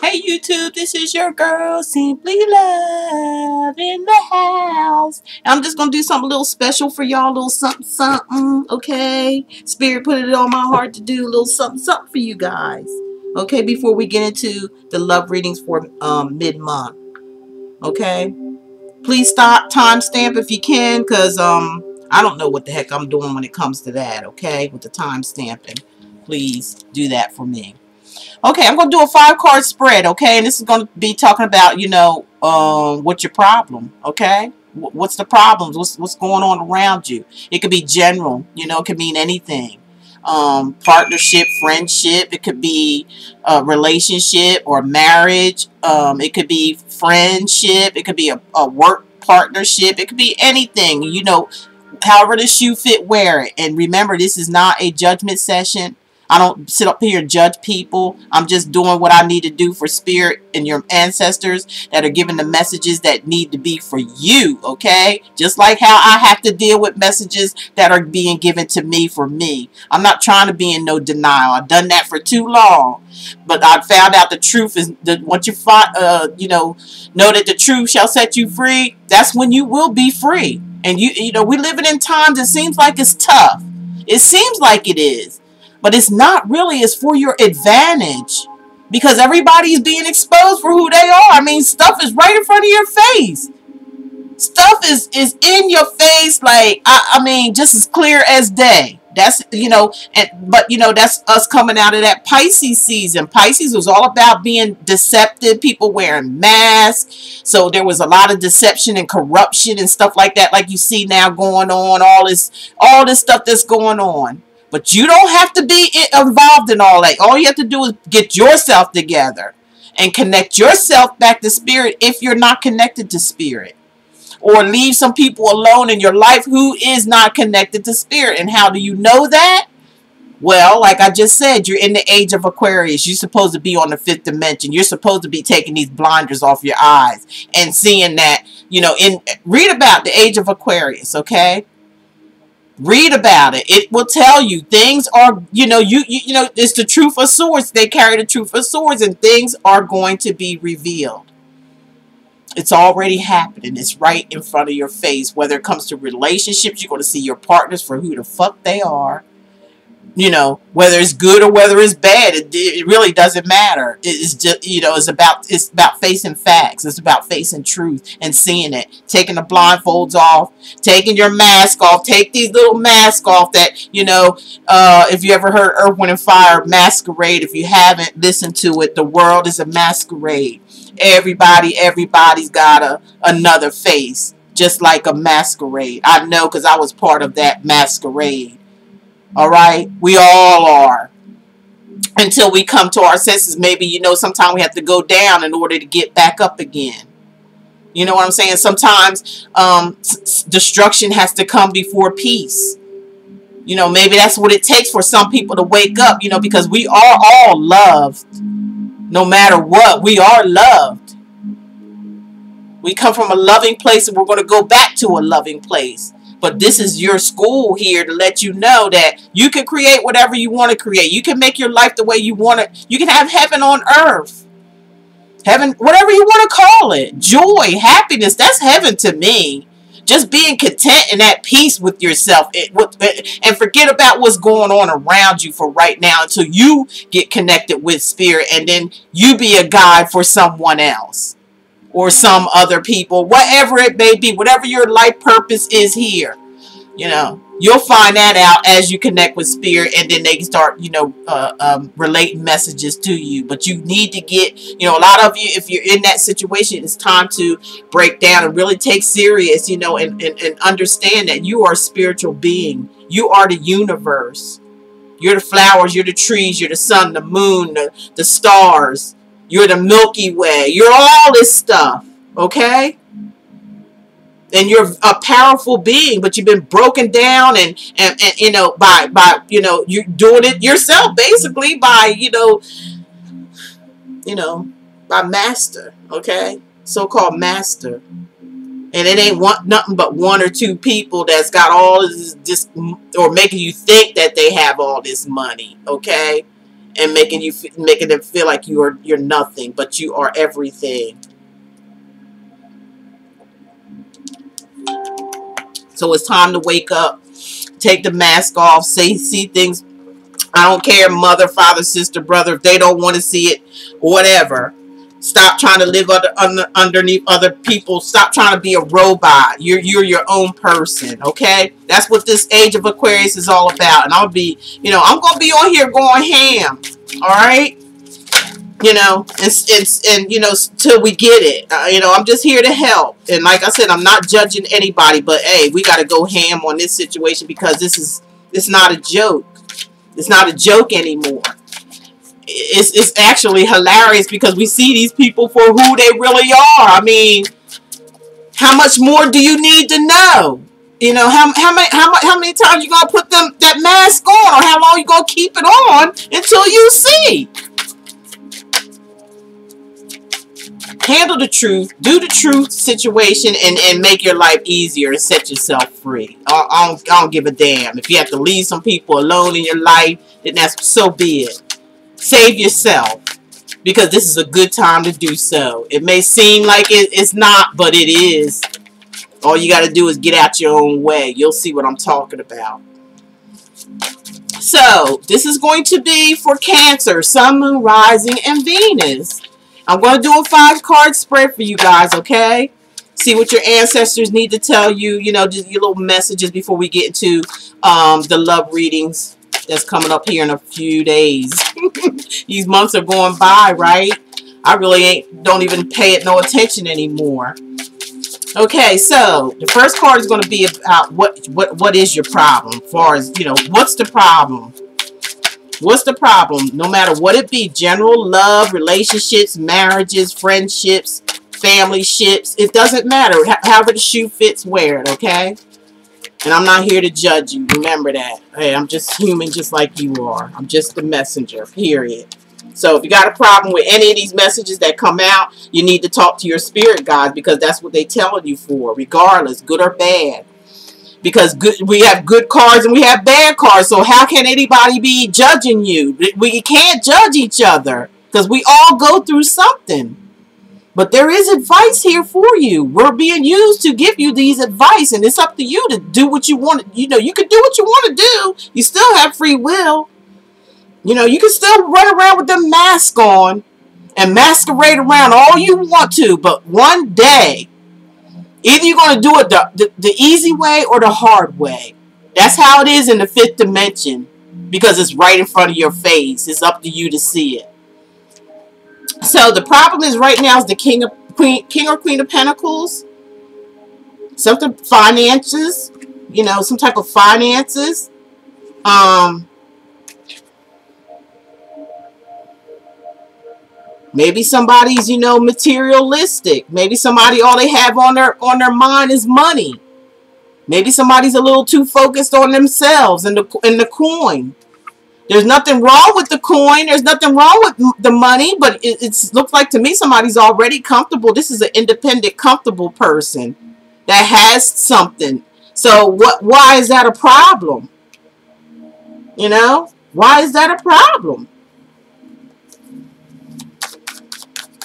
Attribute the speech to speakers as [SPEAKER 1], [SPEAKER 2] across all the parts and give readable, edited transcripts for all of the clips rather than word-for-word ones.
[SPEAKER 1] Hey YouTube, this is your girl Simply Love in the house. I'm just gonna do something a little special for y'all, a little something something, okay? Spirit put it on my heart to do a little something something for you guys. Okay, before we get into the love readings for mid-month. Okay? Please stop timestamp if you can, because I don't know what the heck I'm doing when it comes to that, okay? With the time stamping. Please do that for me. Okay, I'm going to do a 5-card spread, okay? And this is going to be talking about, what's your problem, okay? What's the problems? What's going on around you? It could be general, it could mean anything. Partnership, friendship, it could be a relationship or marriage. It could be friendship. It could be a work partnership. It could be anything, however the shoe fit, wear it. And remember, this is not a judgment session. I don't sit up here and judge people. I'm just doing what I need to do for spirit and your ancestors that are giving the messages that need to be for you, okay? Just like how I have to deal with messages that are being given to me for me. I'm not trying to be in no denial. I've done that for too long. But I found out the truth is that once you find, know that the truth shall set you free, that's when you will be free. And we're living in times it seems like it's tough. It seems like it is. But it's not really. It's for your advantage. Because everybody's being exposed for who they are. I mean, stuff is right in front of your face. Stuff is in your face, like, I mean, just as clear as day. That's, but that's us coming out of that Pisces season. Pisces was all about being deceptive, people wearing masks. So there was a lot of deception and corruption and stuff like that, like you see now going on, all this stuff that's going on. But you don't have to be involved in all that. All you have to do is get yourself together and connect yourself back to spirit if you're not connected to spirit. Or leave some people alone in your life who is not connected to spirit. And how do you know that? Well, like I just said, you're in the age of Aquarius. You're supposed to be on the 5th dimension. You're supposed to be taking these blinders off your eyes and seeing that, read about the age of Aquarius, okay? Read about it. It will tell you things are, it's the truth of swords. They carry the truth of swords, and things are going to be revealed. It's already happening. It's right in front of your face. Whether it comes to relationships, you're going to see your partners for who the fuck they are. Whether it's good or whether it's bad, it really doesn't matter. It's just, it's about facing facts. It's about facing truth and seeing it. Taking the blindfolds off, taking your mask off. Take these little masks off that, if you ever heard Earth, Wind, and Fire, Masquerade, if you haven't listened to it, the world is a masquerade. Everybody's got another face, just like a masquerade. I know, because I was part of that masquerade. All right, we all are. Until we come to our senses, maybe, sometimes we have to go down in order to get back up again. You know what I'm saying? Sometimes destruction has to come before peace. Maybe that's what it takes for some people to wake up, because we are all loved. No matter what, we are loved. We come from a loving place, and we're going to go back to a loving place. But this is your school here to let you know that you can create whatever you want to create. You can make your life the way you want it. You can have heaven on earth. Heaven, whatever you want to call it. Joy, happiness, that's heaven to me. Just being content and at peace with yourself. And forget about what's going on around you for right now until you get connected with spirit. And then you be a guide for someone else. Or some other people, whatever it may be, whatever your life purpose is here, you'll find that out as you connect with spirit, and then they can start, relating messages to you. But you need to get, a lot of you, if you're in that situation, it's time to break down and really take serious, and understand that you are a spiritual being. You are the universe. You're the flowers, you're the trees, you're the sun, the moon, the stars. You're the Milky Way. You're all this stuff, okay? And you're a powerful being, but you've been broken down and by you're doing it yourself, basically, by by master, okay? So-called master. And it ain't nothing but one or two people that's got all this, or making you think that they have all this money, okay? and making them feel like you're nothing, but you are everything. So it's time to wake up, take the mask off, see things. I don't care, mother, father, sister, brother, if they don't want to see it, whatever. Stop trying to live underneath other people. Stop trying to be a robot. You're your own person, okay? That's what this age of Aquarius is all about. And I'm going to be on here going ham, all right? And till we get it. I'm just here to help. And like I said, I'm not judging anybody, but hey, we got to go ham on this situation because it's not a joke. It's not a joke anymore. It's actually hilarious because we see these people for who they really are. I mean, how much more do you need to know? How many times you gonna put that mask on, or how long you gonna keep it on until you see? Handle the truth, do the truth situation, and make your life easier and set yourself free. I don't give a damn. If you have to leave some people alone in your life, then so be it. Save yourself, because this is a good time to do so. It may seem like it's not, but it is. All you got to do is get out your own way. You'll see what I'm talking about. So, this is going to be for Cancer, Sun, Moon, Rising, and Venus. I'm going to do a 5-card spread for you guys, okay? See what your ancestors need to tell you, just your little messages before we get into the love readings that's coming up here in a few days. These months are going by, right? I really don't even pay it no attention anymore. Okay, so the first card is going to be about what is your problem, as far as, what's the problem? What's the problem? No matter what it be, general love, relationships, marriages, friendships, family ships, it doesn't matter. However the shoe fits, wear it, okay? And I'm not here to judge you. Remember that. Hey, I'm just human just like you are. I'm just the messenger, period. So if you got a problem with any of these messages that come out, you need to talk to your spirit guides, because that's what they're telling you for, regardless, good or bad. Because we have good cards and we have bad cards. So how can anybody be judging you? We can't judge each other because we all go through something. But there is advice here for you. We're being used to give you these advice, and it's up to you to do what you want. You can do what you want to do. You still have free will. You can still run around with the mask on and masquerade around all you want to. But one day, either you're going to do it the easy way or the hard way. That's how it is in the 5th dimension, because it's right in front of your face. It's up to you to see it. So the problem is right now is the King or Queen of Pentacles. Something finances, some type of finances. Maybe somebody's, materialistic. Maybe somebody, all they have on their mind is money. Maybe somebody's a little too focused on themselves and the coin. There's nothing wrong with the coin. There's nothing wrong with the money, but it looks like to me somebody's already comfortable. This is an independent, comfortable person that has something. So why is that a problem? Why is that a problem?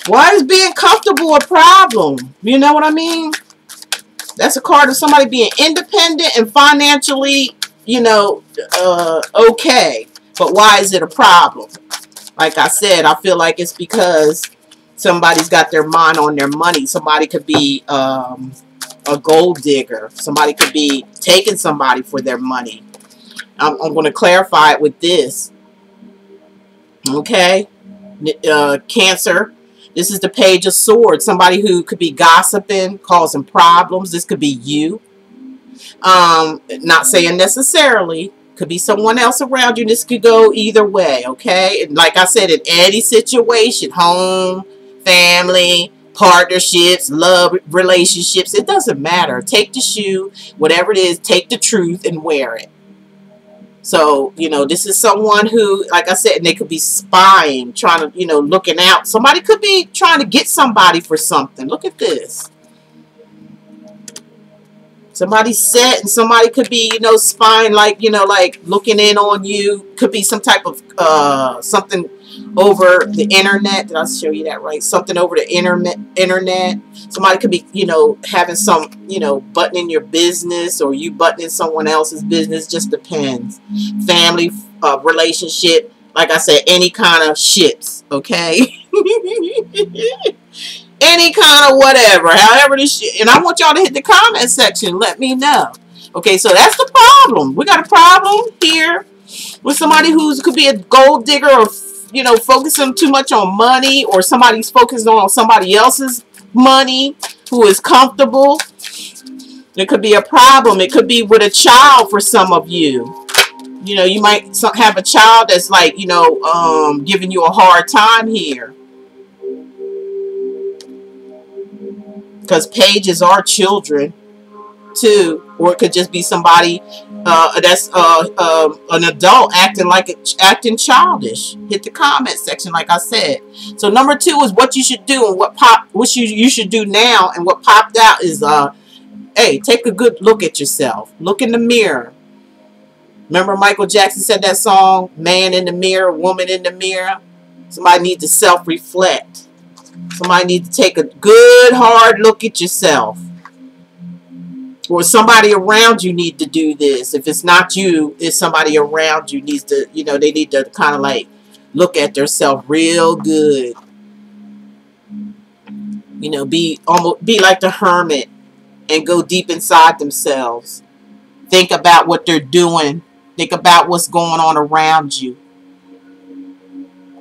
[SPEAKER 1] Why is being comfortable a problem? You know what I mean? That's a card of somebody being independent and financially, okay. But why is it a problem? Like I said, I feel like it's because somebody's got their mind on their money. Somebody could be a gold digger. Somebody could be taking somebody for their money. I'm going to clarify it with this. Okay? Cancer. This is the Page of Swords. Somebody who could be gossiping, causing problems. This could be you. Not saying necessarily. Could be someone else around you. This could go either way, okay? And like I said, in any situation, home, family, partnerships, love, relationships, it doesn't matter. Take the shoe, whatever it is, take the truth and wear it. So, this is someone who, like I said, and they could be spying, trying to, looking out. Somebody could be trying to get somebody for something. Look at this. Somebody's set, and somebody could be, you know, spying, like, you know, like looking in on you. Could be some type of something over the internet. Did I show you that right? Something over the internet. Somebody could be, you know, having some, you know, buttoning your business, or you buttoning someone else's business. Just depends. Family, relationship. Like I said, any kind of ships. Okay. Any kind of whatever, however this shit. And I want y'all to hit the comment section. Let me know. Okay, so that's the problem. We got a problem here with somebody who's could be a gold digger, or, you know, focusing too much on money, or somebody's focused on somebody else's money who is comfortable. It could be a problem. It could be with a child for some of you. You know, you might have a child that's like, you know, giving you a hard time here. Because pages are children too, or it could just be somebody that's an adult acting childish. Hit the comment section, like I said. So number 2 is what you should do, and what you should do now. And what popped out is hey, take a good look at yourself. Look in the mirror. Remember Michael Jackson said that song, "Man in the mirror, woman in the mirror." Somebody needs to self-reflect. Somebody needs to take a good hard look at yourself. Or somebody around you need to do this. If it's not you, it's somebody around you needs to, you know, they need to kind of like look at themselves real good. You know, be like the hermit and go deep inside themselves. Think about what they're doing. Think about what's going on around you.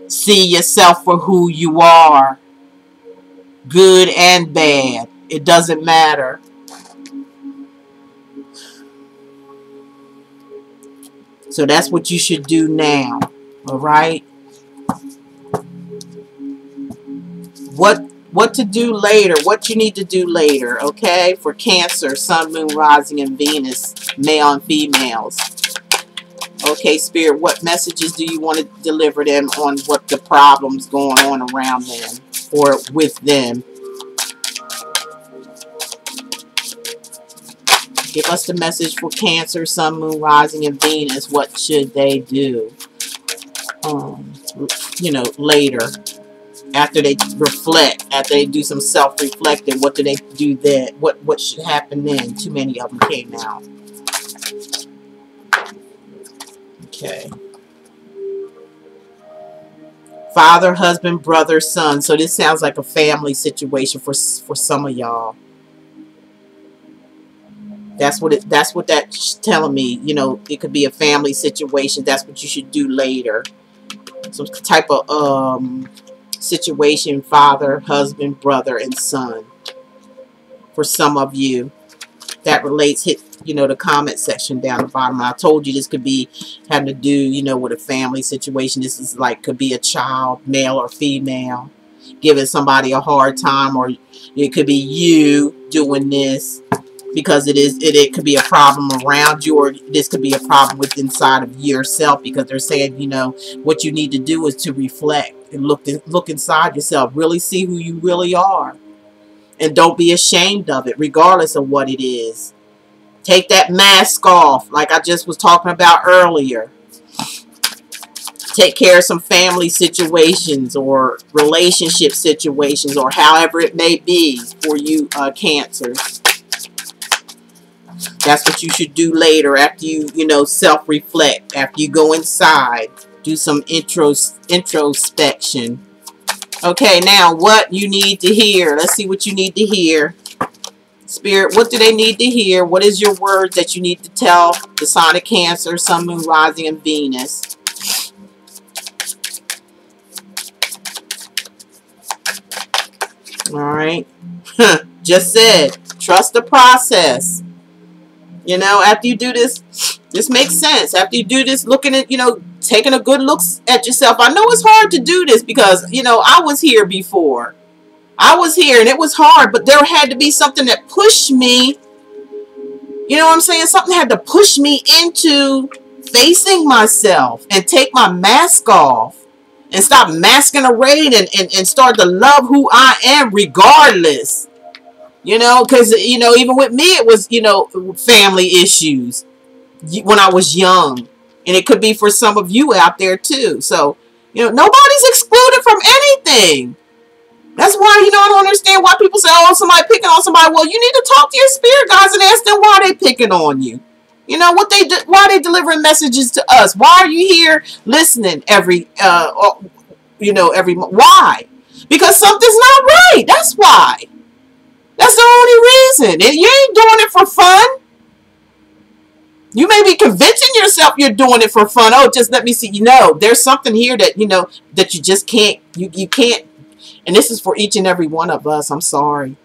[SPEAKER 1] See yourself for who you are. Good and bad. It doesn't matter. So that's what you should do now. Alright? What to do later. What you need to do later. Okay? For Cancer, Sun, Moon, Rising, and Venus. Male and females. Okay, Spirit, what messages do you want to deliver them on what the problems going on around them? Or with them? Give us the message for Cancer, Sun, Moon, Rising, and Venus. What should they do? You know, later. After they reflect. After they do some self-reflecting. What do they do then? What should happen then? Too many of them came out. Okay. Father, husband, brother, son. So this sounds like a family situation for some of y'all. That's what that's telling me. You know, it could be a family situation. That's what you should do later. Some type of situation, father, husband, brother, and son. For some of you, that relates. Hit, you know, the comment section down the bottom. I told you this could be having to do, you know, with a family situation. This is like, could be a child, male or female, giving somebody a hard time, or it could be you doing this because it could be a problem around you, or this could be a problem with inside of yourself, because they're saying, you know, what you need to do is to reflect and look inside yourself, really see who you really are, and don't be ashamed of it, regardless of what it is. Take that mask off, like I just was talking about earlier. Take care of some family situations or relationship situations, or however it may be for you, Cancers. That's what you should do later, after you know, self-reflect, after you go inside, do some introspection. Okay, now what you need to hear. Let's see what you need to hear. Spirit, what do they need to hear? What is your word that you need to tell the sign of Cancer, Sun, Moon, Rising, and Venus? All right. Just said, trust the process. You know, after you do this, this makes sense. After you do this, looking at, you know, taking a good look at yourself. I know it's hard to do this because, you know, I was here before. I was here and it was hard, but there had to be something that pushed me. You know what I'm saying? Something had to push me into facing myself and take my mask off and stop masking around and start to love who I am regardless. You know, because, you know, even with me, it was, you know, family issues when I was young. And it could be for some of you out there too. So, you know, nobody's excluded from anything. That's why, you know, I don't understand why people say, oh, somebody picking on somebody. Well, you need to talk to your spirit guides and ask them why they picking on you. You know, why they delivering messages to us? Why are you here listening why? Because something's not right. That's why. That's the only reason. And you ain't doing it for fun. You may be convincing yourself you're doing it for fun. Oh, just let me see. You know, there's something here that, you know, that you just can't, you can't. And this is for each and every one of us. I'm sorry.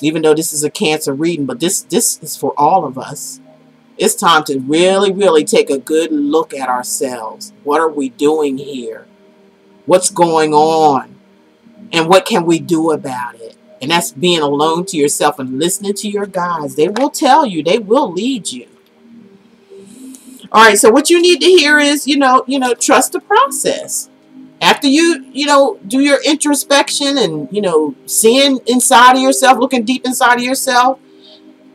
[SPEAKER 1] Even though this is a Cancer reading, but this is for all of us. It's time to really, really take a good look at ourselves. What are we doing here? What's going on? And what can we do about it? And that's being alone to yourself and listening to your guides. They will tell you. They will lead you. All right, so what you need to hear is, you know, trust the process. After you do your introspection and, you know, seeing inside of yourself, looking deep inside of yourself,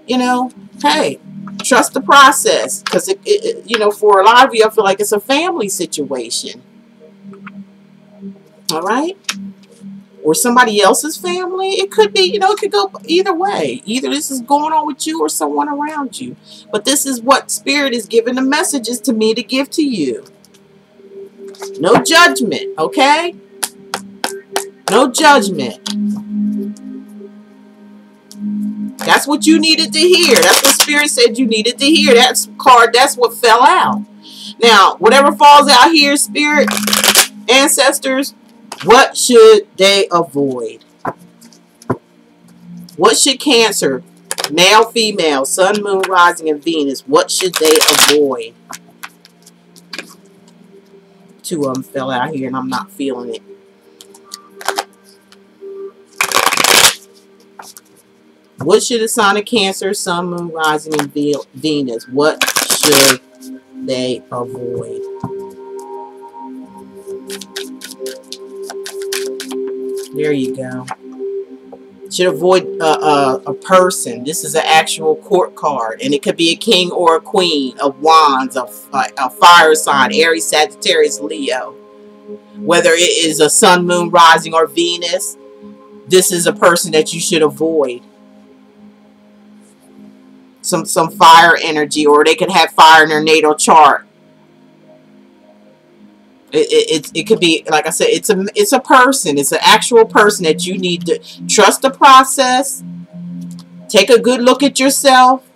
[SPEAKER 1] you know, hey, trust the process. Because, you know, for a lot of you, I feel like it's a family situation. All right? Or somebody else's family. It could be, you know, it could go either way. Either this is going on with you or someone around you. But this is what Spirit is giving the messages to me to give to you. No judgment, okay? No judgment. That's what you needed to hear. That's what Spirit said you needed to hear. That's what fell out. Now, whatever falls out here, Spirit, ancestors, what should they avoid? What should Cancer, male, female, sun, moon, rising, and Venus, what should they avoid? Two of them fell out here and I'm not feeling it. What should a sign of Cancer, sun, moon, rising, and Venus, what should they avoid? There you go. Should avoid a person. This is an actual court card. And it could be a king or a queen of wands, a fire sign, Aries, Sagittarius, Leo. Whether it is a sun, moon, rising, or Venus, this is a person that you should avoid. Some fire energy, or they could have fire in their natal chart. It could be, like I said, it's a person. It's an actual person that you need to trust the process. Take a good look at yourself.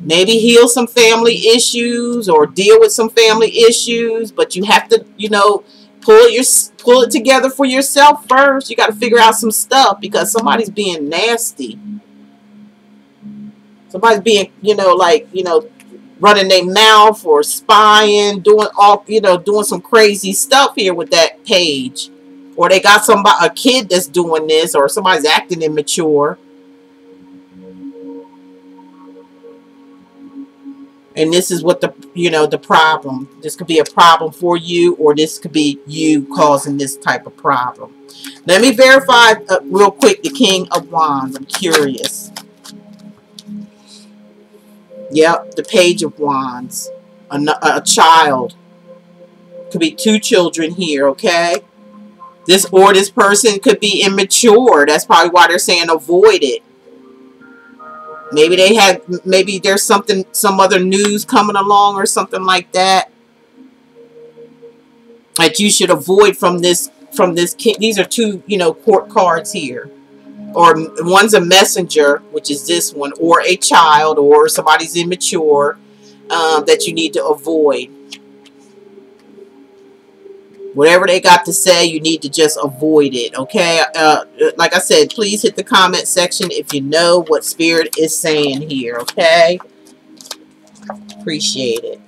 [SPEAKER 1] Maybe heal some family issues or deal with some family issues. But you have to, you know, pull it together for yourself first. You got to figure out some stuff because somebody's being nasty. Somebody's being, you know, like, you know, running their mouth or spying, doing some crazy stuff here with that page. Or they got a kid that's doing this, or somebody's acting immature. And this is what the problem. This could be a problem for you, or this could be you causing this type of problem. Let me verify real quick the King of Wands. I'm curious. Yep, the Page of Wands. A child. Could be two children here, okay? This person could be immature. That's probably why they're saying avoid it. Maybe there's some other news coming along or something like that you should avoid from this king. These are two, you know, court cards here. Or one's a messenger, which is this one, or a child, or somebody's immature that you need to avoid. Whatever they got to say, you need to just avoid it, okay? Like I said, please hit the comment section if you know what Spirit is saying here, okay? Appreciate it.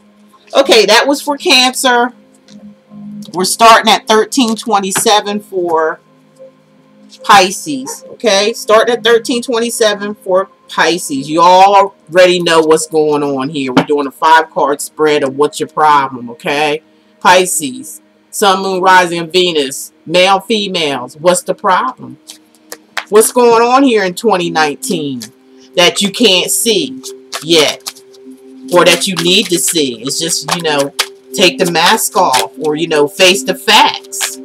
[SPEAKER 1] Okay, that was for Cancer. We're starting at 1327 for Pisces, okay? Starting at 1327 for Pisces. You all already know what's going on here. We're doing a 5-card spread of what's your problem, okay? Pisces, sun, moon, rising, and Venus, male, females. What's the problem? What's going on here in 2019 that you can't see yet, or that you need to see? It's just, you know, take the mask off, or, you know, face the facts.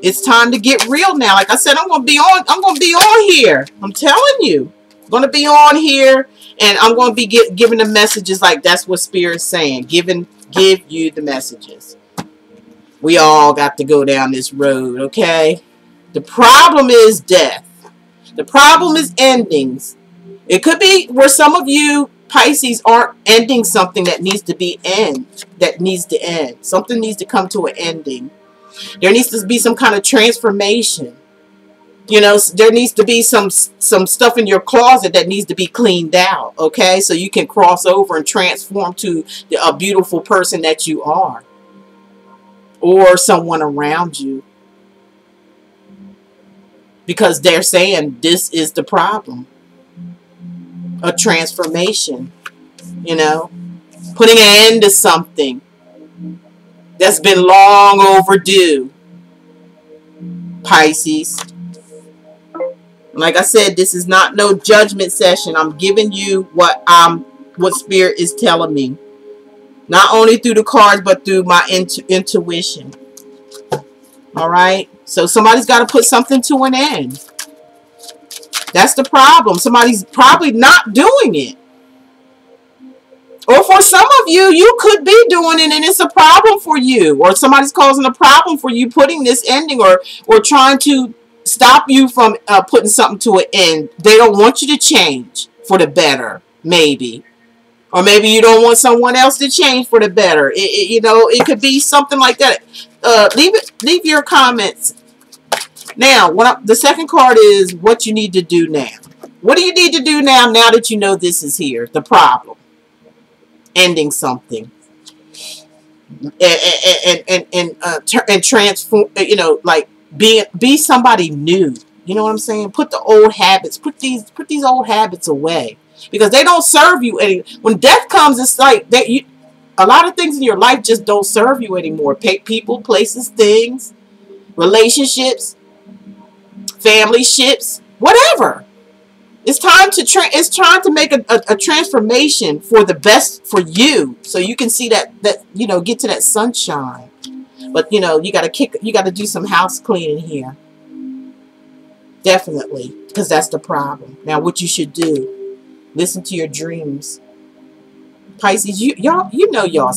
[SPEAKER 1] It's time to get real now. Like I said, I'm going to be on here. I'm telling you. I'm going to be on here, and I'm going to be giving the messages like that's what Spirit's saying. Give you the messages. We all got to go down this road, okay? The problem is death. The problem is endings. It could be where some of you Pisces aren't ending something that needs to be end. Something needs to come to an ending. There needs to be some kind of transformation. You know, there needs to be some stuff in your closet that needs to be cleaned out, okay? So you can cross over and transform to a beautiful person that you are. Or someone around you. Because they're saying this is the problem. A transformation. You know? Putting an end to something that's been long overdue. Pisces. Like I said, this is not no judgment session. I'm giving you what Spirit is telling me. Not only through the cards, but through my intuition. Alright? So somebody's got to put something to an end. That's the problem. Somebody's probably not doing it. Or for some of you, you could be doing it and it's a problem for you. Or somebody's causing a problem for you putting this ending, or trying to stop you from putting something to an end. They don't want you to change for the better, maybe. Or maybe you don't want someone else to change for the better. You know, it could be something like that. Leave your comments. Now, the second card is what you need to do now. What do you need to do now that you know this is here? The problem. Ending something. And transform, you know, like be somebody new. You know what I'm saying? Put the old habits, put these old habits away. Because they don't serve you any. When death comes, it's like that. A lot of things in your life just don't serve you anymore. People, places, things, relationships, family ships, whatever. It's time to make a transformation for the best for you, so you can see that you know, get to that sunshine. But you know, you got to do some house cleaning here. Definitely, because that's the problem. Now, what you should do. Listen to your dreams. Pisces, you know y'all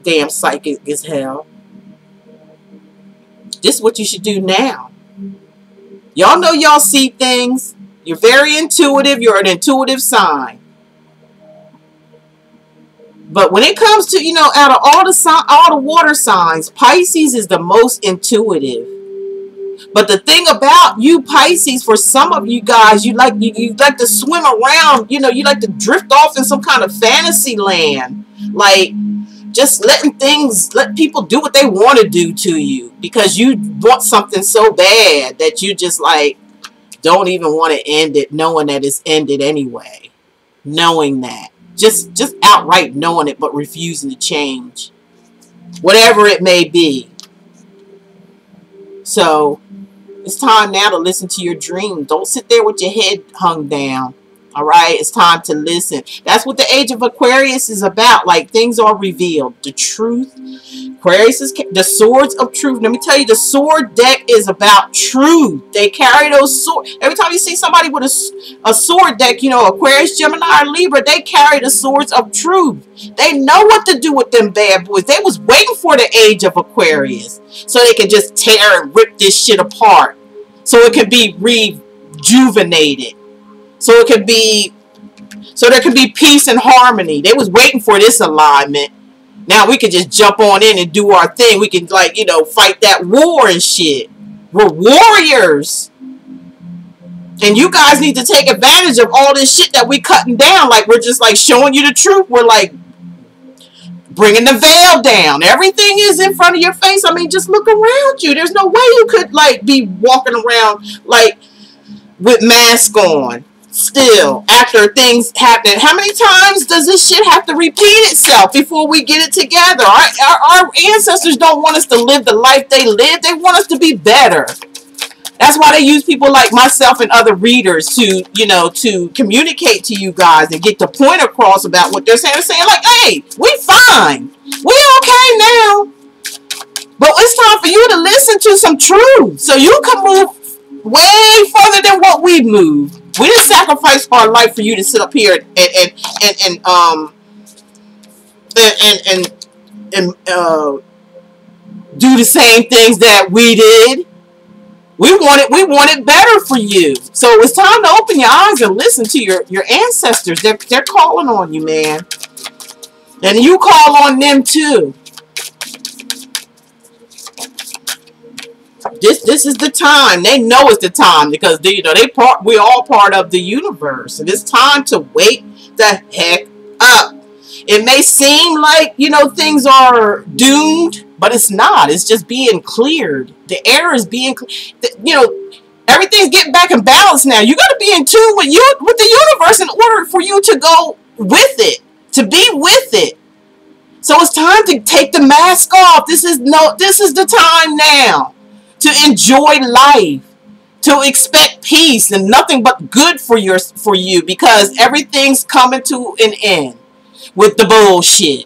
[SPEAKER 1] damn psychic as hell. This is what you should do now. Y'all know y'all see things. You're very intuitive. You're an intuitive sign. But when it comes to, you know, out of all the water signs, Pisces is the most intuitive. But the thing about you Pisces, for some of you guys, you like to swim around, you know, you like to drift off in some kind of fantasy land. Like, just let people do what they want to do to you. Because you want something so bad that you just like, don't even want to end it, knowing that it's ended anyway. Knowing that. Just outright knowing it, but refusing to change. Whatever it may be. So, it's time now to listen to your dream. Don't sit there with your head hung down. Alright? It's time to listen. That's what the age of Aquarius is about. Like, things are revealed. The truth. Aquarius is the swords of truth. Let me tell you, the sword deck is about truth. They carry those swords. Every time you see somebody with a sword deck, you know, Aquarius, Gemini, or Libra, they carry the swords of truth. They know what to do with them bad boys. They was waiting for the age of Aquarius so they can just tear and rip this shit apart. So it can be rejuvenated. So there can be peace and harmony. They was waiting for this alignment. Now we can just jump on in and do our thing. We can, like, you know, fight that war and shit. We're warriors. And you guys need to take advantage of all this shit that we cutting down. Like, we're just like showing you the truth. We're like bringing the veil down. Everything is in front of your face. I mean, just look around you. There's no way you could like be walking around like with mask on. Still, after things happen, how many times does this shit have to repeat itself before we get it together? Our ancestors don't want us to live the life they lived. They want us to be better. That's why they use people like myself and other readers to, you know, to communicate to you guys and get the point across about what they're saying. They're saying like, hey, we fine. We okay now. But it's time for you to listen to some truth so you can move way further than what we moved. We didn't sacrifice our life for you to sit up here and do the same things that we did. We wanted better for you. So it's time to open your eyes and listen to your ancestors. They're calling on you, man. And you call on them too. This is the time. They know it's the time because we're all part of the universe. And it's time to wake the heck up. It may seem like, you know, things are doomed, but it's not. It's just being cleared. The air is being, you know, everything's getting back in balance now. You got to be in tune with the universe in order for you to go with it, to be with it. So it's time to take the mask off. This is the time now to enjoy life, to expect peace and nothing but good for you because everything's coming to an end with the bullshit.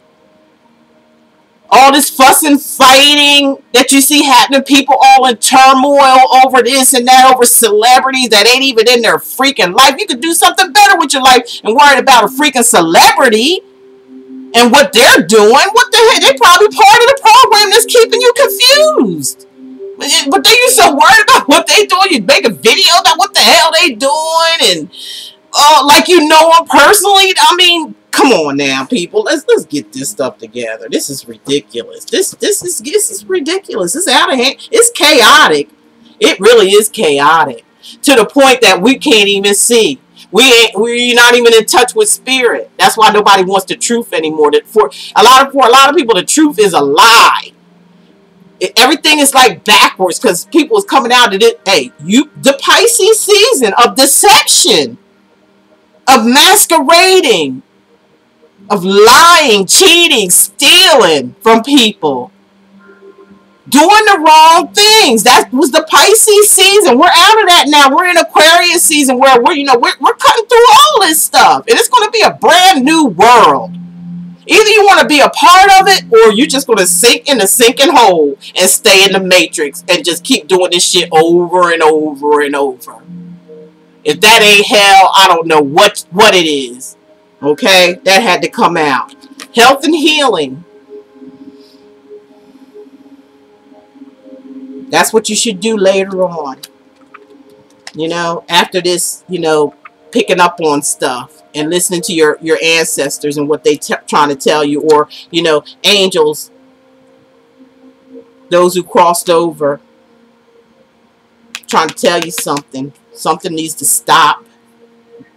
[SPEAKER 1] All this fussing, fighting that you see happening, people all in turmoil over this and that, over celebrities that ain't even in their freaking life. You could do something better with your life and worry about a freaking celebrity and what they're doing. What the heck? They're probably part of the program that's keeping you confused. But then you're so worried about what they doing. You make a video about what the hell they doing and like you know them personally. I mean, come on now, people. Let's get this stuff together. This is ridiculous. This is ridiculous. It's out of hand. It's chaotic. It really is chaotic to the point that we can't even see. We're not even in touch with spirit. That's why nobody wants the truth anymore. That for a lot of people, the truth is a lie. Everything is like backwards because people is coming out of it. Hey, the Pisces season of deception, of masquerading, of lying, cheating, stealing from people, doing the wrong things. That was the Pisces season. We're out of that now. We're in Aquarius season where we're cutting through all this stuff, and it's going to be a brand new world. Either you want to be a part of it, or you're just going to sink in the sinking hole and stay in the matrix and just keep doing this shit over and over and over. If that ain't hell, I don't know what it is. Okay? That had to come out. Health and healing. That's what you should do later on. You know, after this, you know, picking up on stuff and listening to your ancestors and what they trying to tell you, or, you know, angels, those who crossed over, trying to tell you something. Something needs to stop,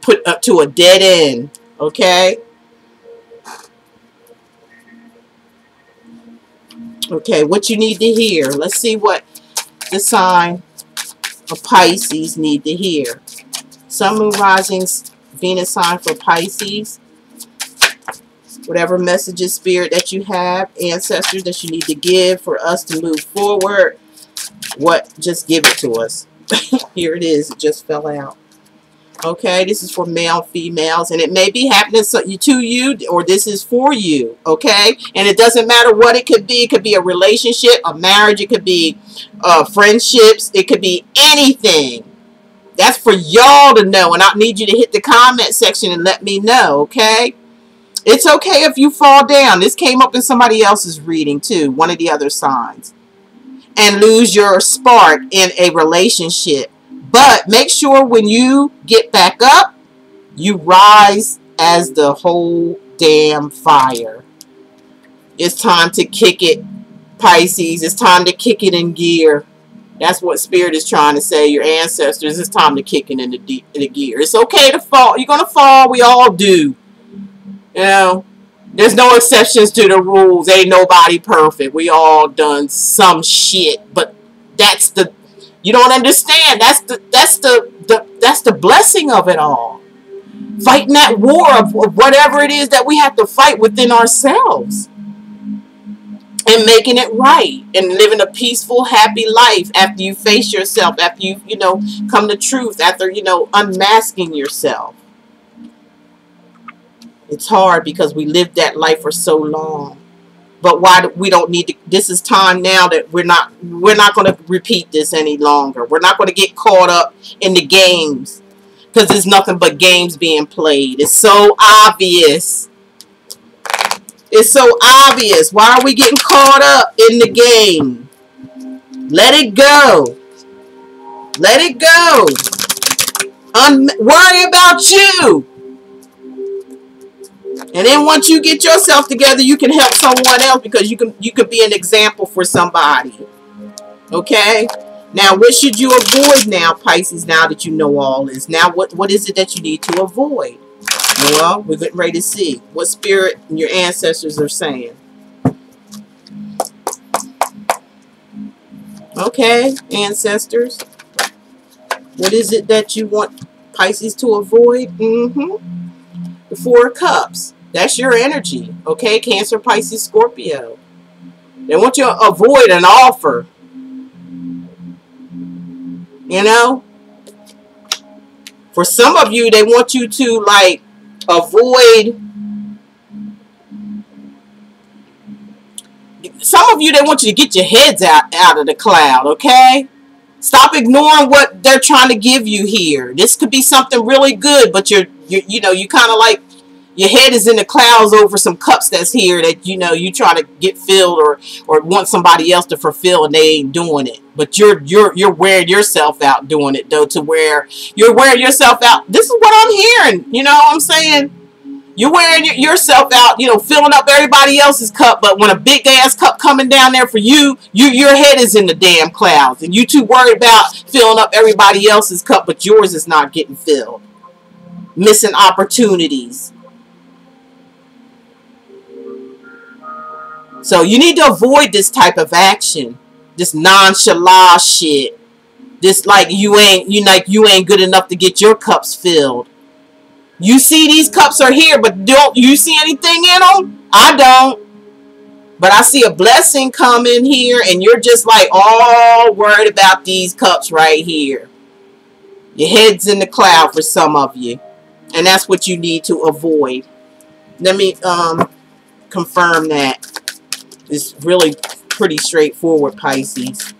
[SPEAKER 1] put up to a dead end. Okay? Okay, what you need to hear. Let's see what the sign of Pisces need to hear. Sun, Moon, Risings, Venus sign for Pisces. Whatever messages, spirit, that you have, ancestors that you need to give for us to move forward. Just give it to us. Here it is. It just fell out. Okay, this is for male, females, and it may be happening to you, or this is for you. Okay, and it doesn't matter what it could be. It could be a relationship, a marriage. It could be friendships. It could be anything. That's for y'all to know, and I need you to hit the comment section and let me know. Okay, it's okay if you fall down. This came up in somebody else's reading too, one of the other signs, and lose your spark in a relationship. But make sure when you get back up, you rise as the whole damn fire. It's time to kick it, Pisces. It's time to kick it in gear. That's what Spirit is trying to say. Your ancestors, it's time to kick it in the gear. It's okay to fall. You're going to fall. We all do. You know, there's no exceptions to the rules. Ain't nobody perfect. We all done some shit. But that's the... You don't understand. That's the blessing of it all. Fighting that war of whatever it is that we have to fight within ourselves. and making it right and living a peaceful, happy life after you face yourself, after you know, come to truth, after, you know, unmasking yourself. It's hard because we lived that life for so long. But why we don't need to, this is time now that we're not going to repeat this any longer. We're not going to get caught up in the games, because there's nothing but games being played. It's so obvious. It's so obvious. Why are we getting caught up in the game? Let it go. Let it go. Worry about you. And then once you get yourself together, you can help someone else, because you could be an example for somebody. Okay? Now, what should you avoid now, Pisces, now that you know all this? Now, what is it that you need to avoid? Well, we're getting ready to see what spirit your ancestors are saying. Okay, ancestors. What is it that you want Pisces to avoid? The Four of Cups. That's your energy. Okay, Cancer, Pisces, Scorpio. They want you to avoid an offer. You know? For some of you, they want you to, like, avoid. Some of you, they want you to get your heads out of the cloud, okay? Stop ignoring what they're trying to give you here. This could be something really good, but you know, you kind of like, your head is in the clouds over some cups that's here that, you know, you try to get filled or want somebody else to fulfill, and they ain't doing it. But you're wearing yourself out doing it, though, to where you're wearing yourself out. This is what I'm hearing. You know what I'm saying? You're wearing yourself out, you know, filling up everybody else's cup. But when a big ass cup coming down there for you, your head is in the damn clouds. And you too worried about filling up everybody else's cup, but yours is not getting filled. Missing opportunities. So you need to avoid this type of action. This nonchalant shit. This like you ain't good enough to get your cups filled. You see these cups are here, but don't you see anything in them? I don't. But I see a blessing coming here, and you're just like all worried about these cups right here. Your head's in the cloud for some of you. And that's what you need to avoid. Let me confirm that. It's really pretty straightforward, Pisces.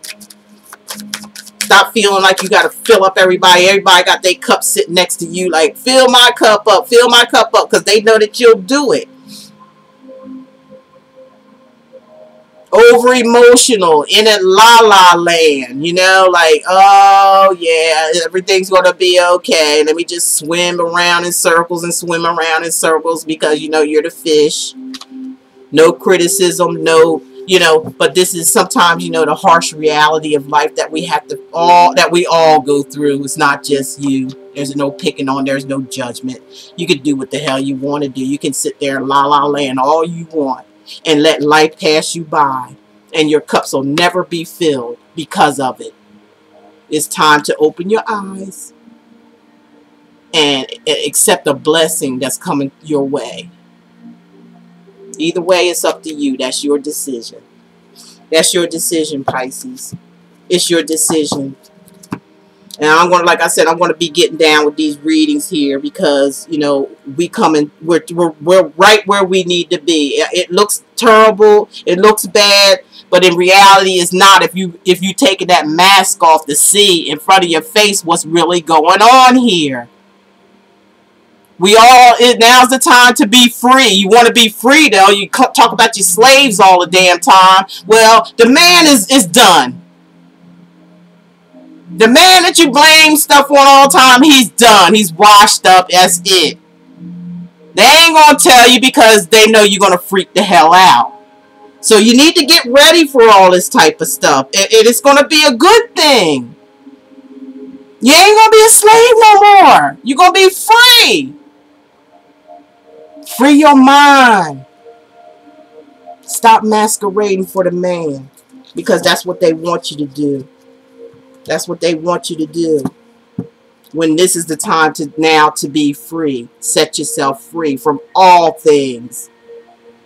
[SPEAKER 1] Stop feeling like you got to fill up everybody. Everybody got their cup sitting next to you like, fill my cup up, because they know that you'll do it. Over emotional, in a la-la land, you know, like, oh yeah, everything's going to be okay. Let me just swim around in circles and swim around in circles because, you know, you're the fish. No criticism, no, you know, but this is sometimes, you know, the harsh reality of life that we all go through. It's not just you. There's no picking on. There's no judgment. You can do what the hell you want to do. You can sit there and la land all you want and let life pass you by, and your cups will never be filled because of it. It's time to open your eyes and accept a blessing that's coming your way. Either way, it's up to you. That's your decision. That's your decision, Pisces. It's your decision. And I'm going to, like I said, I'm going to be getting down with these readings here because, you know, we're right where we need to be. It looks terrible. It looks bad. But in reality, it's not. If you taking that mask off to see in front of your face what's really going on here. Now's the time to be free. You want to be free, though. You talk about your slaves all the damn time. Well, the man is done. The man that you blame stuff on all the time, he's done. He's washed up. That's it. They ain't going to tell you because they know you're going to freak the hell out. So you need to get ready for all this type of stuff. It's going to be a good thing. You ain't going to be a slave no more. You're going to be free. Free your mind. Stop masquerading for the man. Because that's what they want you to do. That's what they want you to do. When this is the time to be free. Set yourself free from all things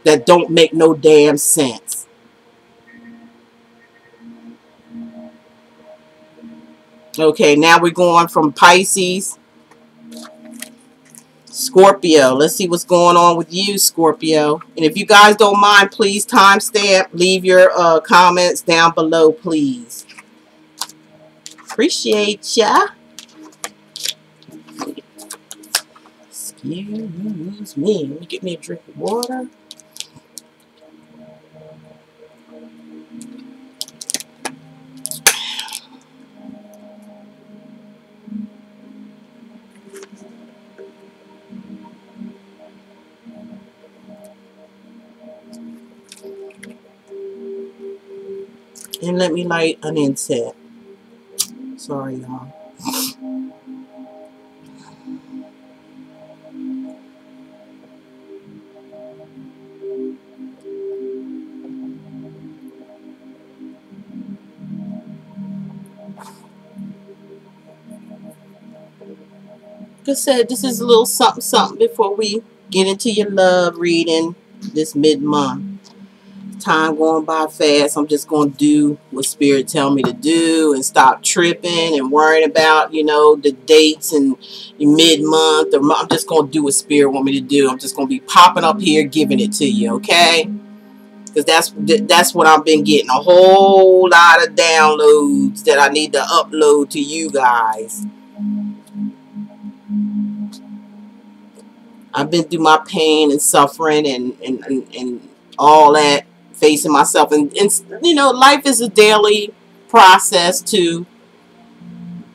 [SPEAKER 1] that don't make no damn sense. Okay, now we're going from Pisces. Scorpio. Let's see what's going on with you, Scorpio. And if you guys don't mind, please timestamp. Leave your comments down below, please. Appreciate ya. Excuse me. Let me get me a drink of water. And let me light an incense. Sorry, y'all. Like I said, this is a little something, something before we get into your love reading this mid-month. Time going by fast. I'm just going to do what Spirit tell me to do and stop tripping and worrying about, you know, the dates and mid-month. I'm just going to do what Spirit want me to do. I'm just going to be popping up here giving it to you, okay? Because that's what I've been getting. A whole lot of downloads that I need to upload to you guys. I've been through my pain and suffering and all that. Facing myself, and you know, life is a daily process too.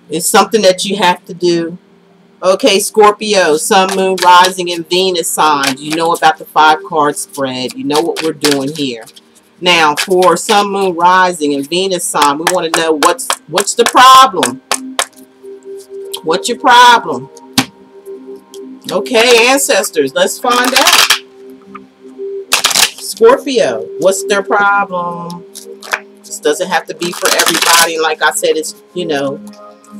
[SPEAKER 1] It's something that you have to do. Okay, Scorpio, Sun, Moon, Rising, and Venus signs. You know about the 5-card spread. You know what we're doing here. Now, for Sun, Moon, Rising, and Venus sign, we want to know what's the problem. What's your problem? Okay, ancestors, let's find out. Scorpio, what's their problem? This doesn't have to be for everybody. Like I said, it's, you know,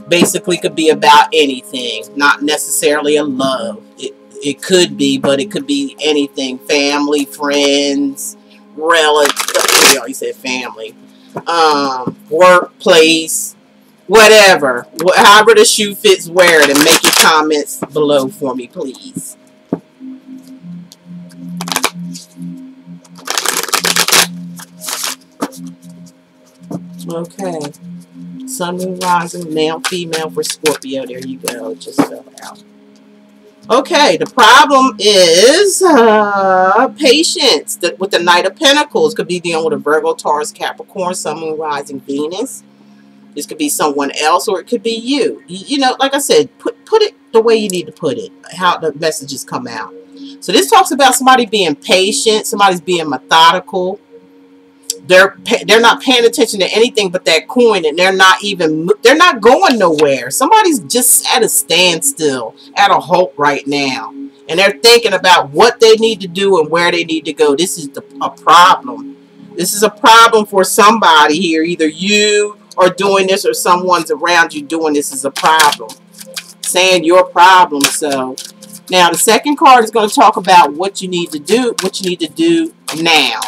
[SPEAKER 1] basically could be about anything. Not necessarily a love. It could be, but it could be anything. Family, friends, relatives. We already said family. Workplace, whatever. However the shoe fits, wear it. And make your comments below for me, please. Okay. Sun, Moon, Rising, male, female for Scorpio. There you go. It just fell out. Okay. The problem is patience. With the Knight of Pentacles. Could be dealing with a Virgo, Taurus, Capricorn, Sun, Moon, Rising, Venus. This could be someone else, or it could be you. You know, like I said, put it the way you need to put it. How the messages come out. So this talks about somebody being patient. Somebody's being methodical. They're not paying attention to anything but that coin, and they're not going nowhere. Somebody's just at a standstill, at a halt right now, and they're thinking about what they need to do and where they need to go. This is a problem. This is a problem for somebody here. Either you are doing this or someone's around you doing this. Is a problem. Saying your problem. So now the second card is going to talk about what you need to do. What you need to do now.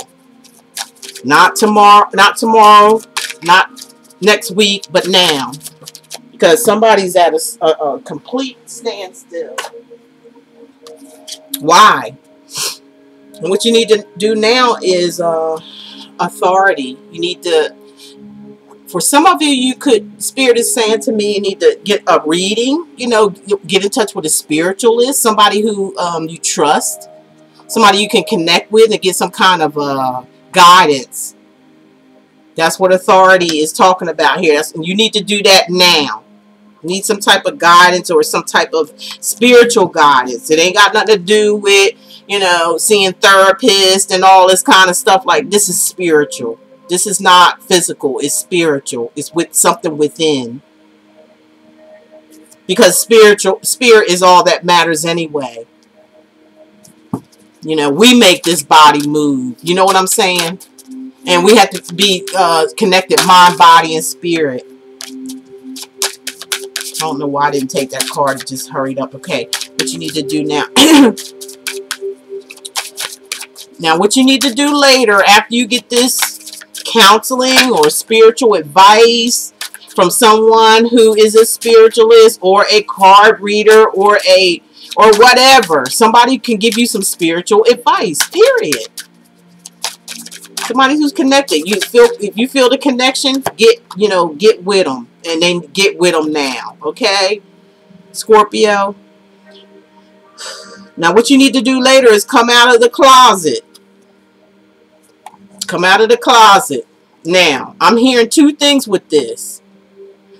[SPEAKER 1] Not tomorrow, not next week, but now. Because somebody's at a complete standstill. Why? And what you need to do now is authority. You need to, for some of you, Spirit is saying to me, you need to get a reading, you know, get in touch with a spiritualist, somebody who you trust, somebody you can connect with and get some kind of guidance. That's what authority is talking about here. You need to do that now. You need some type of guidance or some type of spiritual guidance. It ain't got nothing to do with, you know, seeing therapists and all this kind of stuff. Like, this is spiritual. This is not physical. It's spiritual. It's with something within. Because spirit is all that matters anyway. You know, we make this body move. You know what I'm saying? And we have to be connected mind, body, and spirit. I don't know why I didn't take that card. It just hurried up. Okay, what you need to do now. Now, what you need to do later, after you get this counseling or spiritual advice, from someone who is a spiritualist or a card reader or whatever. Somebody can give you some spiritual advice, period. Somebody who's connected. If you feel the connection, get with them, and then get with them now, okay? Scorpio. Now what you need to do later is come out of the closet. Come out of the closet. Now, I'm hearing two things with this.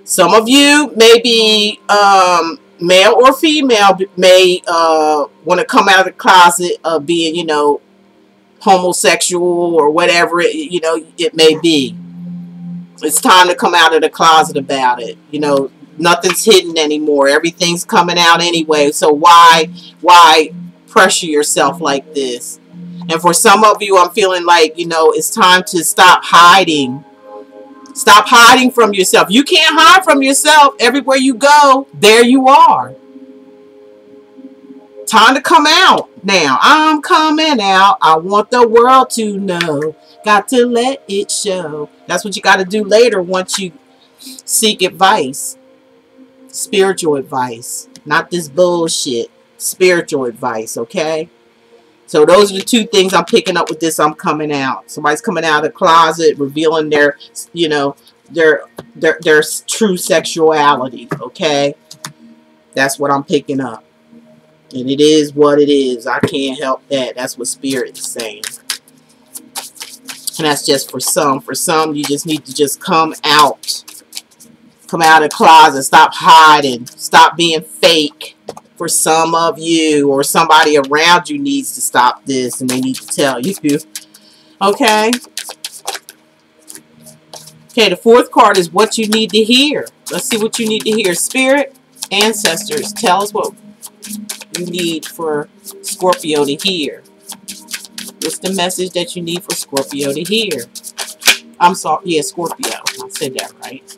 [SPEAKER 1] Some of you may be male or female, may want to come out of the closet of being, homosexual or whatever it may be. It's time to come out of the closet about it. Nothing's hidden anymore. Everything's coming out anyway. So why pressure yourself like this? And for some of you, I'm feeling like, it's time to stop hiding. Stop hiding from yourself. You can't hide from yourself. Everywhere you go, there you are. Time to come out now. I'm coming out. I want the world to know. Got to let it show. That's what you got to do later once you seek advice. Spiritual advice. Not this bullshit. Spiritual advice, okay? So those are the two things I'm picking up with this. I'm coming out. Somebody's coming out of the closet, revealing their, their true sexuality. Okay, that's what I'm picking up, and it is what it is. I can't help that. That's what Spirit is saying, and that's just for some. For some, you just need to just come out. Come out of the closet. Stop hiding. Stop being fake. For some of you, or somebody around you needs to stop this, and they need to tell you. Okay? Okay, the fourth card is what you need to hear. Let's see what you need to hear. Spirit, ancestors, tell us what you need for Scorpio to hear. What's the message that you need for Scorpio to hear? I'm sorry. Yeah, Scorpio. I said that right.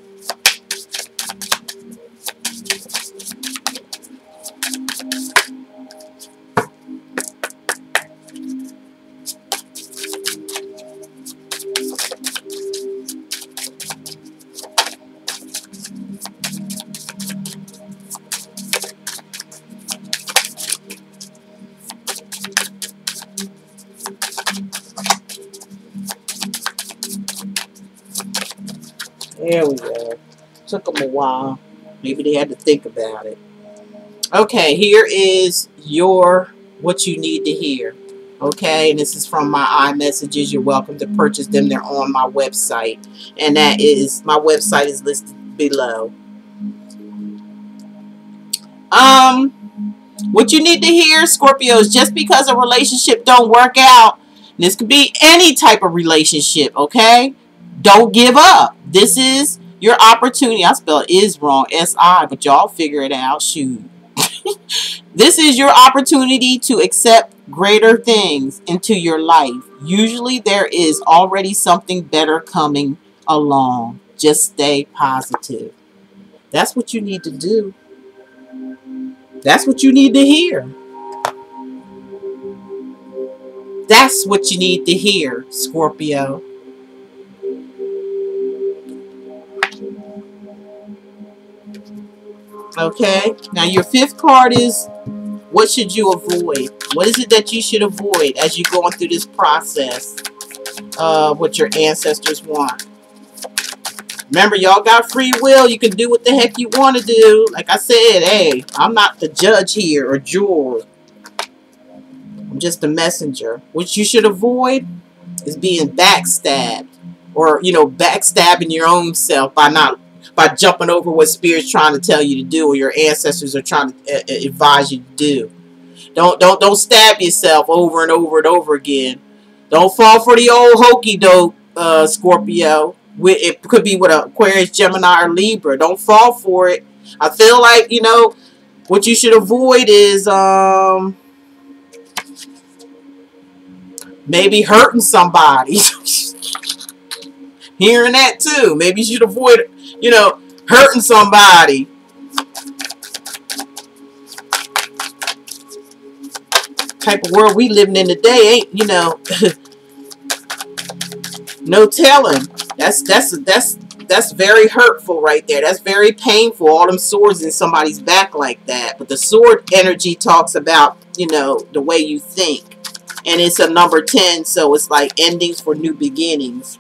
[SPEAKER 1] There we go. Took them a while. Maybe they had to think about it. Okay, here is what you need to hear. Okay, and this is from my iMessages. You're welcome to purchase them. They're on my website. And my website is listed below. What you need to hear, Scorpios, just because a relationship don't work out, this could be any type of relationship, okay? Don't give up. This is your opportunity. I spelled is wrong, S-I, but y'all figure it out. Shoot. This is your opportunity to accept greater things into your life. Usually there is already something better coming along. Just stay positive. That's what you need to do. That's what you need to hear. That's what you need to hear, Scorpio. Okay, now your fifth card is what should you avoid? What is it that you should avoid as you're going through this process of what your ancestors want? Remember, y'all got free will. You can do what the heck you want to do. Like I said, hey, I'm not the judge here or juror. I'm just a messenger. What you should avoid is being backstabbed, or backstabbing your own self by jumping over what Spirit's trying to tell you to do, or your ancestors are trying to advise you to do. Don't stab yourself over and over and over again. Don't fall for the old hokey doke, Scorpio. It could be with Aquarius, Gemini, or Libra. Don't fall for it. I feel like what you should avoid is maybe hurting somebody. Hearing that too. Maybe you should avoid hurting somebody. Type of world we living in today ain't, no telling. That's that's very hurtful right there. That's very painful. All them swords in somebody's back like that. But the sword energy talks about, you know, the way you think. And it's a number 10, so it's like endings for new beginnings.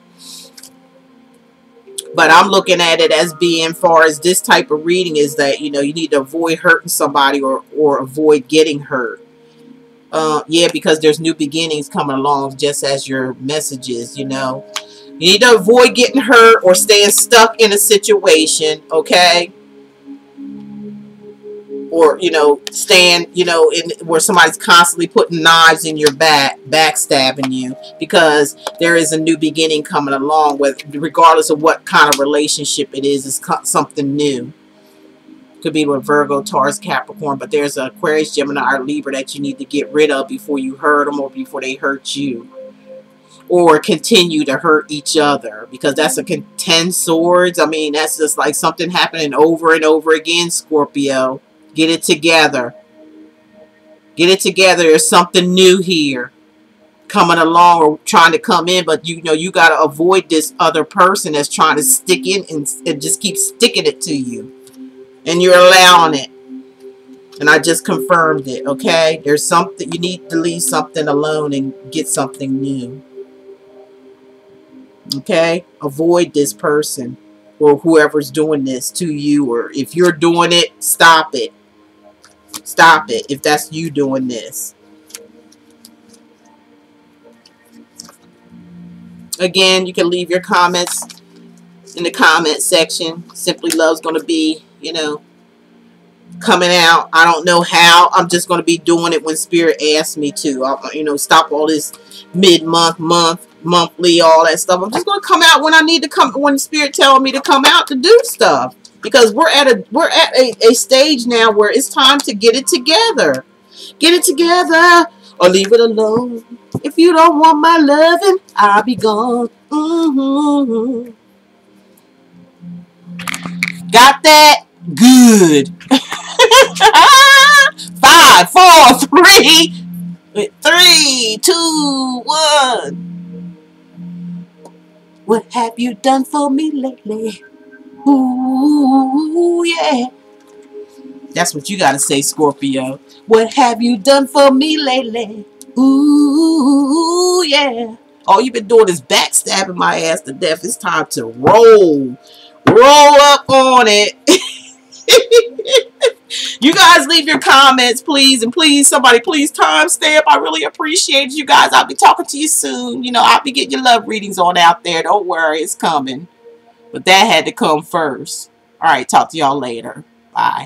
[SPEAKER 1] But I'm looking at it as being, far as this type of reading, is that, you know, you need to avoid hurting somebody or avoid getting hurt. Yeah, because there's new beginnings coming along, just as your messages, you know. You need to avoid getting hurt or staying stuck in a situation, okay? Or, you know, staying, you know, in where somebody's constantly putting knives in your back, backstabbing you, because there is a new beginning coming along, with, regardless of what kind of relationship it is, it's something new. Could be with Virgo, Taurus, Capricorn, but there's an Aquarius, Gemini, or Libra that you need to get rid of before you hurt them or before they hurt you. Or continue to hurt each other, because that's a 10 swords. I mean, that's just like something happening over and over again, Scorpio. Get it together. Get it together. There's something new here coming along or trying to come in, but you know you got to avoid this other person that's trying to stick in and just keep sticking it to you. And you're allowing it. And I just confirmed it, okay? There's something, you need to leave something alone and get something new. Okay? Avoid this person or whoever's doing this to you, or if you're doing it, stop it. Stop it if that's you doing this. Again, you can leave your comments in the comment section. Simply Love's going to be, you know, coming out. I don't know how. I'm just going to be doing it when Spirit asks me to. I'll, you know, stop all this mid-month, monthly, all that stuff. I'm just going to come out when I need to come, when Spirit tells me to come out to do stuff. Because we're at a stage now where it's time to get it together. Get it together or leave it alone. If you don't want my loving, I'll be gone. Got that? Good. 5, 4, 3, 2, 1. What have you done for me lately? Ooh, yeah. That's what you got to say, Scorpio. What have you done for me lately? Ooh, yeah. All you've been doing is backstabbing my ass to death. It's time to roll. Roll up on it. You guys leave your comments, please. And please, somebody, please timestamp. I really appreciate you guys. I'll be talking to you soon. You know, I'll be getting your love readings on out there. Don't worry, it's coming. But that had to come first. All right, talk to y'all later. Bye.